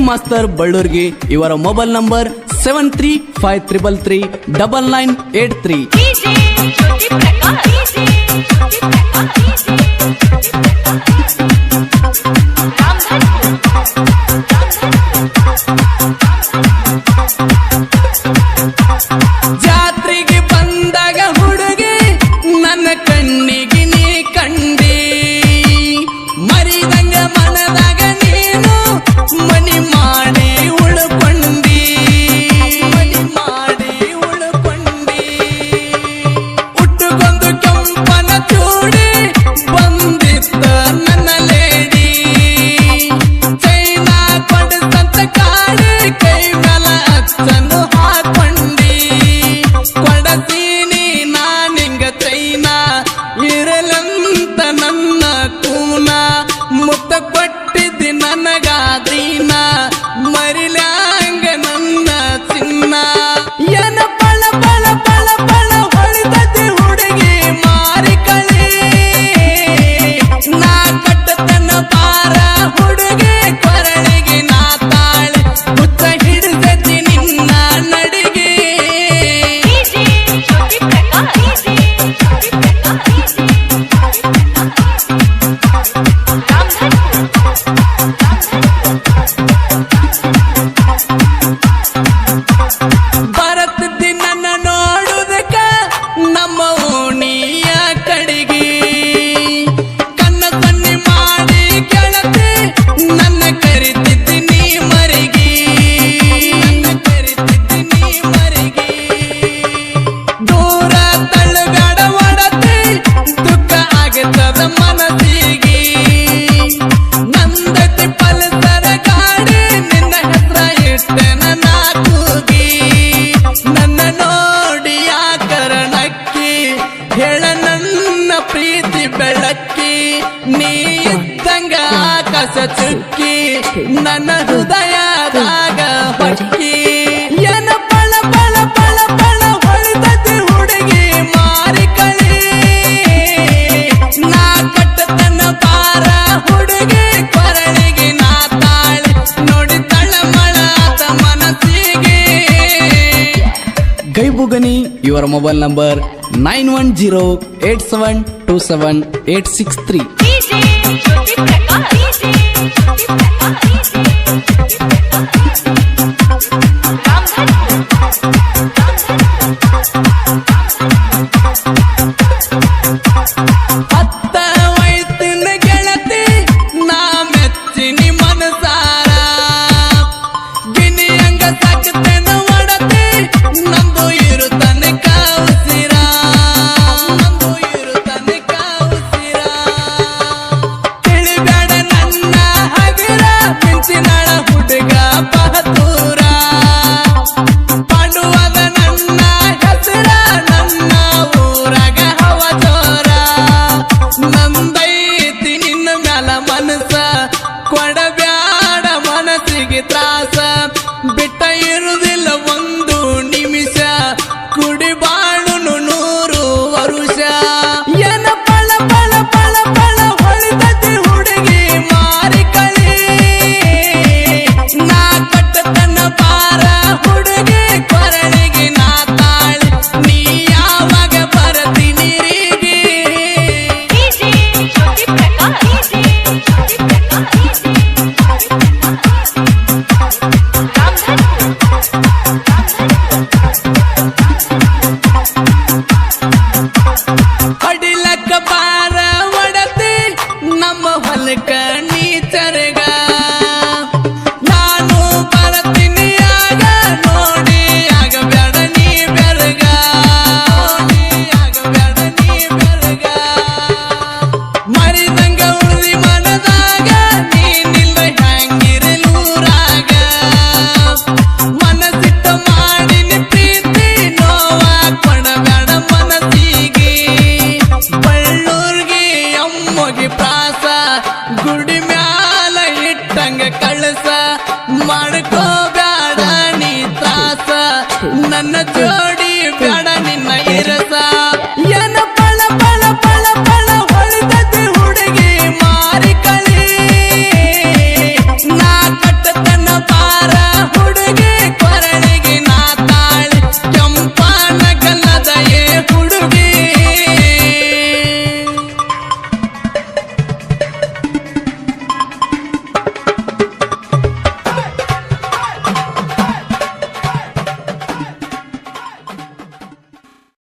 Master ಬಳ್ಳೂರ್ಗಿ. ಇವರ mobile number 7353339983. ಜಾತ್ರೆಗೆ ಬಂದಾಗ ಹುಡುಗಿ ನನ್ನ ಕಣ್ಣಿಗೆ ನೀ ಕಂಡಿ, ಮರಿದಂಗ ಮನದಾಗ ನೀನು ಮನಿ ಮಾಡಿ ಉಳ್ಕೊಂಡಿ, ಮನಿ ಮಾಡಿ ಉಳ್ಕೊಂಡಿ. ಹುಟ್ಟುಗೊಂದು ಕೆಂಪನ ಚೂಡಿ ಬಂದಿತ್ತ ನನ್ನ ಲೇಡಿ, ಚೈನಾ ಕೊಡಸಂತ ಕಾಡಿ ಕೈ ಮೇಲ ಅಚ್ಚನ್ನು ಹಾಕೊಂಡಿ. ಕೊಡತೀನಿ ನಾನಿಂಗ ಚೈನಾ ಇರಲಂತ ನನ್ನ ಕೂನ, ಮುತ್ತ ಕೊಟ್ಟಿದ್ದಿ ನನಗಾದೀನ ಮರಿಲ್ಯಾಂಗ ನನ್ನ ಚಿನ್ನ. ಏನ ಪಳ ಪಳ ಪಳ ಪಳ ಹೊಳಿದತಿ ಹುಡುಗಿ ಮಾರಿ ಕಳಿ, ನಾ ಕಟ್ಟತನ ಬಾರ ಹುಡುಗಿ ಕೊರಳಿಗೆ ನಾ ತಾಳಿ, ಮುತ್ತ ಹಿಡಿದತಿ ನಿನ್ನ ನಡಿಗೆ. ಬರತ್ತಿದ್ದಿ ನನ್ನ ನೋಡುದಕ್ಕ ನಮ್ಮ ಓಣಿಯ ಕಡೆಗೆ, ಕಣ್ಣ ಸನ್ನಿ ಮಾಡಿ ಕೆಳತಿ ನನ್ನ ಕರಿತಿದ್ದಿ ನೀ ಮರಿಗೆ, ನನ್ನ ಕರಿತಿದ್ದಿ ನೀ ಮರಿಗೆ. ದೂರ ತಳ್ಳಗಾಡ ಒಡತಿ ದುಃಖ ಆಗತ್ತದ ಮನಸ್ಸಿಗೆ, ನಂದತಿ ಪಲ್ಸರ ಗಾಡಿ ನಿನ್ನ ಹೆಸರ ಇಟ್ಟೆನ ನಾ ಕೂಗಿ. ನನ್ನ ನೋಡಿ ಆಕರಣಕ್ಕಿ ಹೇಳ ನನ್ನ ಪ್ರೀತಿ ಬೆಳಕ್ಕಿ, ನೀ ಇದ್ದಂಗ ಆಕಾಶ ಚುಕ್ಕಿ ನನ್ನ ಹೃದಯದಾಗ ಹೊಕ್ಕಿ. ಏನ ಪಳ ಪಳ ಪಳ ಪಳ ಹೊಳಿದತಿ ಹುಡುಗಿ ಮಾರಿ ಕಳಿ, ನಾ ಕಟ್ಟತನ ಬಾರ ಹುಡುಗಿ ಕೊರಳಿಗೆ ನಾ ತಾಳಿ, ನೋಡಿ ತಳಮಳ ಆತ ಮನಸ್ಸಿಗೆ. ಗೈಬುಗನಿ. ಇವರ ಮೊಬೈಲ್ ನಂಬರ್ 9108727863.